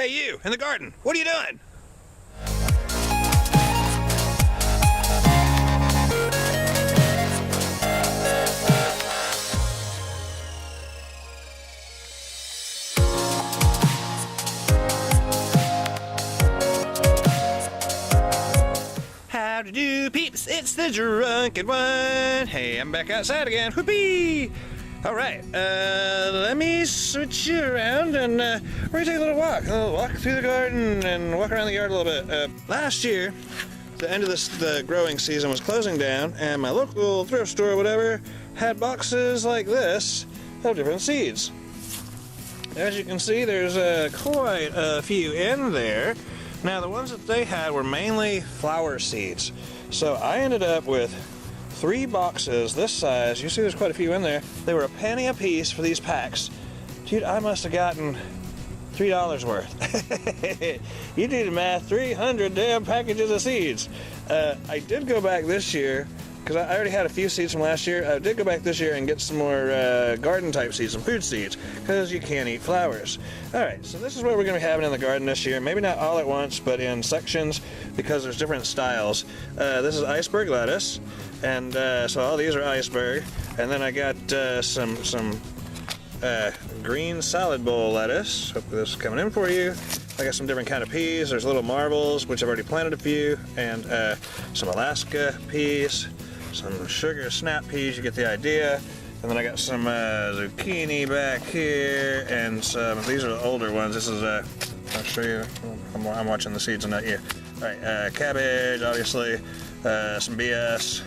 Hey, you, in the garden, what are you doing? How to do, peeps? It's the drunken one. Hey, I'm back outside again. Whoopee! All right, let me switch you around and we're gonna take a little walk through the garden and walk around the yard a little bit. Last year, the end of the growing season was closing down, and my local thrift store or whatever had boxes like this of different seeds. As you can see, there's quite a few in there. Now, the ones that they had were mainly flower seeds. So I ended up with 3 boxes this size. You see there's quite a few in there. They were a penny a piece for these packs. Dude, I must have gotten $3 worth. You do the math, 300 damn packages of seeds. I did go back this year, because I already had a few seeds from last year. I did go back this year and get some more garden type seeds, some food seeds, because you can't eat flowers. Alright, so this is what we're going to be having in the garden this year. Maybe not all at once, but in sections, because there's different styles. This is iceberg lettuce, and so all these are iceberg. And then I got some green salad bowl lettuce. Hopefully this is coming in for you. I got some different kind of peas. There's little marbles, which I've already planted a few, and some Alaska peas, some sugar snap peas, you get the idea. And then I got some zucchini back here, and some, these are the older ones. This is, I'll show you, I'm watching the seeds and not you. All right, cabbage, obviously, some BS,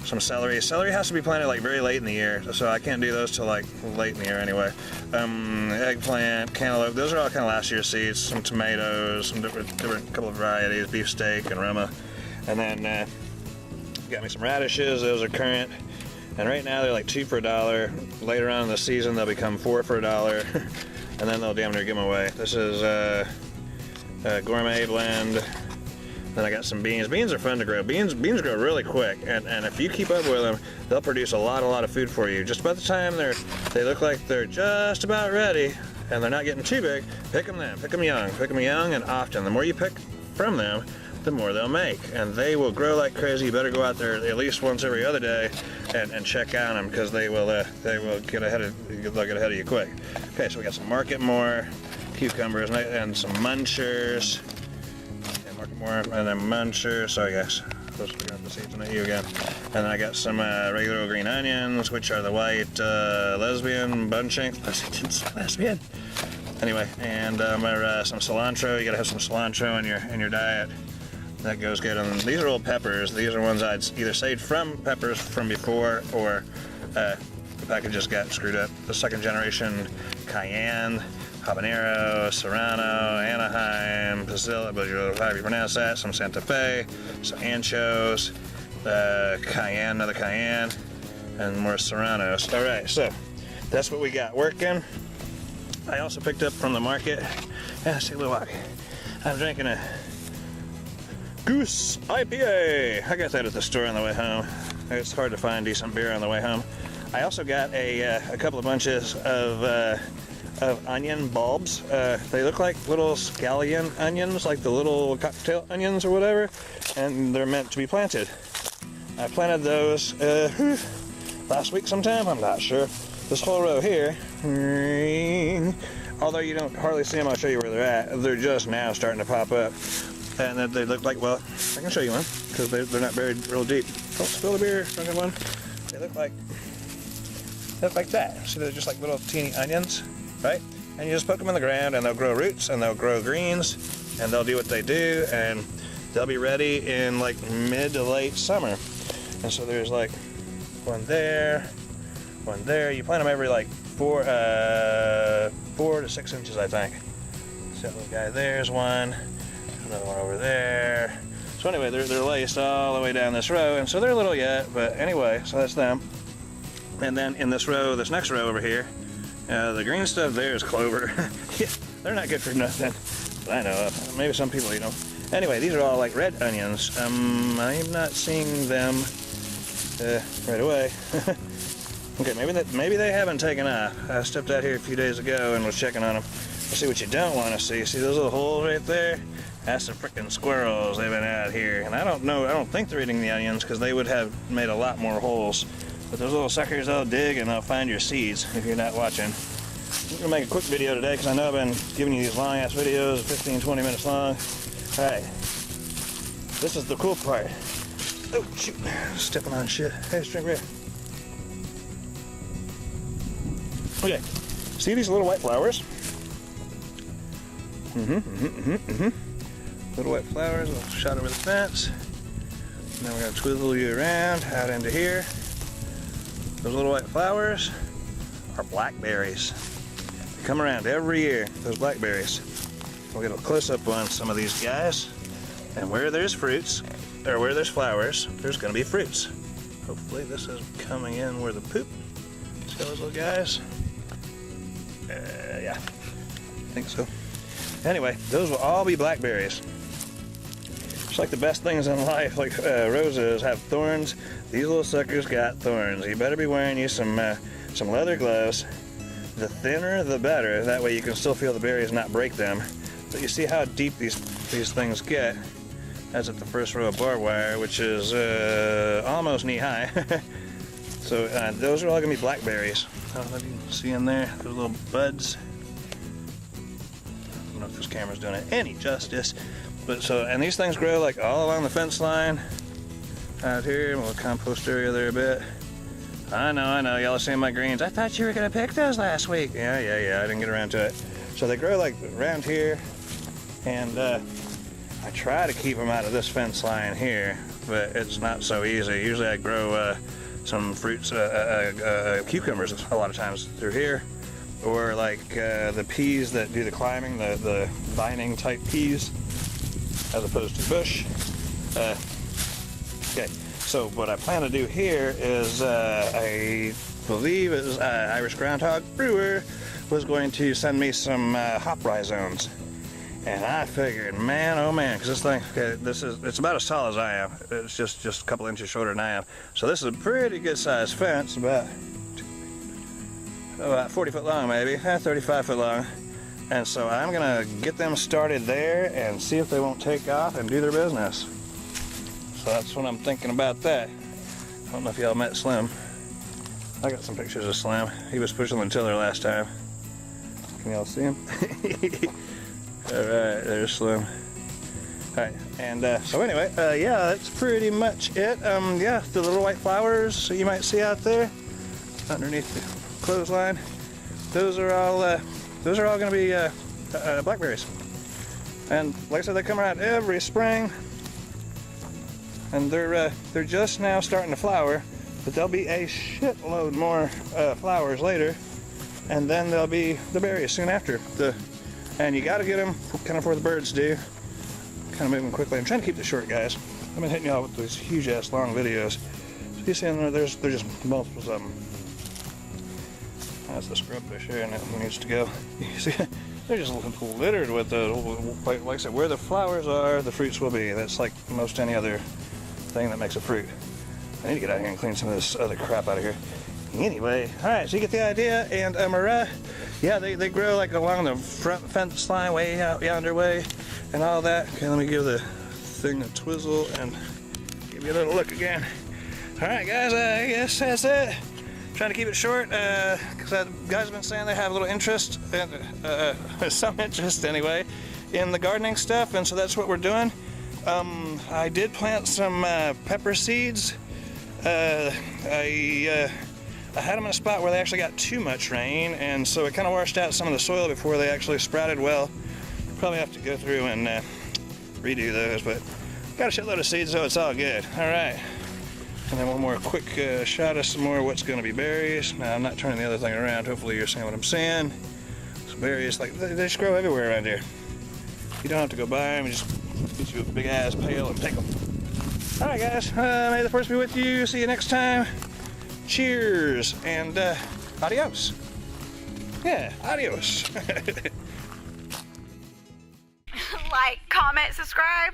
some celery. Celery has to be planted like very late in the year, so I can't do those till like late in the year anyway. Eggplant, cantaloupe, those are all kind of last year's seeds. Some tomatoes, some different couple of varieties, beefsteak and Roma. And then got me some radishes, those are current. And right now they're like 2 for $1. Later on in the season they'll become 4 for $1. And then they'll damn near give them away. This is a gourmet blend. Then I got some beans. Beans are fun to grow. Beans grow really quick, and if you keep up with them, they'll produce a lot of food for you. Just by the time they look like they're just about ready, and they're not getting too big, pick them then. Pick them young and often. The more you pick from them, the more they'll make, and they will grow like crazy. You better go out there at least once every other day and check on them, because they will get ahead of you quick. Okay, so we got some market more cucumbers and some munchers. More, and then munchers, sorry guys, supposed to grab the seeds and not you again. And then I got some regular green onions, which are the white lesbian bunching. Lesbian. Anyway, and some cilantro. You gotta have some cilantro in your diet. That goes good. And these are old peppers. These are ones I'd either saved from peppers from before, or the package just got screwed up. The second generation cayenne, habanero, serrano, Anaheim, Pasilla, but however you pronounce that, some Santa Fe, some anchos, cayenne, another cayenne, and more serranos. All right, so that's what we got working. I also picked up from the market, let's take a little walk. I'm drinking a Goose IPA. I got that at the store on the way home. It's hard to find decent beer on the way home. I also got a couple of bunches of onion bulbs. They look like little scallion onions, like the little cocktail onions or whatever, and they're meant to be planted. I planted those last week sometime, I'm not sure. This whole row here, although you don't hardly see them, I'll show you where they're at. They're just now starting to pop up, and they look like, well, I can show you one, because they're not buried real deep. Don't spill the beer, drunken one. They look like that. See, they're just like little teeny onions. Right? And you just poke them in the ground, and they'll grow roots, and they'll grow greens, and they'll do what they do, and they'll be ready in like mid to late summer. And so there's like one there. You plant them every like 4 to 6 inches, I think. So that little guy there's one. Another one over there. So anyway, they're laced all the way down this row, and so they're little yet, but anyway, so that's them. And then in this next row over here, the green stuff there is clover. Yeah, they're not good for nothing, but I know of. Maybe some people eat them. Anyway, these are all like red onions. I'm not seeing them right away. Okay, maybe they haven't taken off. I stepped out here a few days ago and was checking on them. See what you don't want to see. See those little holes right there? That's the frickin' squirrels. They've been out here. And I don't think they're eating the onions because they would have made a lot more holes. But those little suckers, they'll dig and they'll find your seeds if you're not watching. I'm gonna make a quick video today because I know I've been giving you these long ass videos, 15, 20 minutes long. Alright. This is the cool part. Oh, shoot. Stepping on shit. Hey, string right. Okay. See these little white flowers? Little white flowers, a little shot over the fence. And then we're going to twizzle you around out into here. Those little white flowers are blackberries. They come around every year, those blackberries. We'll get a close-up on some of these guys. And where there's fruits, or where there's flowers, there's going to be fruits. Hopefully this is coming in where the poop. See those little guys? Yeah, I think so. Anyway, those will all be blackberries. Just like the best things in life, like roses have thorns, these little suckers got thorns. You better be wearing you some leather gloves. The thinner, the better. That way you can still feel the berries and not break them. But you see how deep these things get. That's at the first row of barbed wire, which is almost knee-high. So those are all gonna be blackberries. I don't know if you can see in there, those little buds. I don't know if this camera's doing it any justice. But so, and these things grow like all along the fence line. Out here, a little compost area there a bit. I know, y'all are seeing my greens. I thought you were gonna pick those last week. Yeah, I didn't get around to it. So they grow like around here, and I try to keep them out of this fence line here, but it's not so easy. Usually I grow some fruits, cucumbers a lot of times through here, or like the peas that do the climbing, the vining type peas, as opposed to bush. Okay, so what I plan to do here is I believe it was Irish Groundhog Brewer was going to send me some hop rhizomes. And I figured, man, oh man, because this thing, okay, it's about as tall as I am. It's just a couple inches shorter than I am. So this is a pretty good sized fence, about 40 foot long maybe, 35 foot long. And so I'm gonna get them started there and see if they won't take off and do their business. So that's what I'm thinking about that. I don't know if y'all met Slim. I got some pictures of Slim. He was pushing the tiller last time. Can y'all see him? Alright, there's Slim. Alright, and so anyway, yeah, that's pretty much it. Yeah, the little white flowers you might see out there underneath the clothesline, those are all going to be blackberries. And like I said, they come around every spring, and they're just now starting to flower, but there'll be a shitload more flowers later, and then there'll be the berries soon after. And you got to get them kind of before the birds do. Kind of moving quickly. I'm trying to keep this short, guys. I've been hitting y'all with these huge ass long videos. So you see in there, there's just multiples of them. That's the scrub bush here, and it needs to go. You see, they're just littered with those. Like I said, where the flowers are, the fruits will be. That's like most any other thing that makes a fruit. I need to get out here and clean some of this other crap out of here. Anyway, alright, so you get the idea, and yeah, they grow like along the front fence line way out yonder way and all that. Okay, let me give the thing a twizzle and give you a little look again. Alright guys, I guess that's it. Trying to keep it short, because guys have been saying they have a little interest, some interest anyway, in the gardening stuff, and so that's what we're doing. I did plant some pepper seeds. I had them in a spot where they actually got too much rain, and so it kind of washed out some of the soil before they actually sprouted well. Probably have to go through and redo those, but got a shitload of seeds, so it's all good. All right, and then one more quick shot of some more of what's going to be berries. Now I'm not turning the other thing around. Hopefully you're seeing what I'm saying. Some berries, like they just grow everywhere around here. You don't have to go buy them. You just get you a big ass pail and pick them. All right, guys. May the force be with you. See you next time. Cheers and adios. Yeah, adios. Like, comment, subscribe.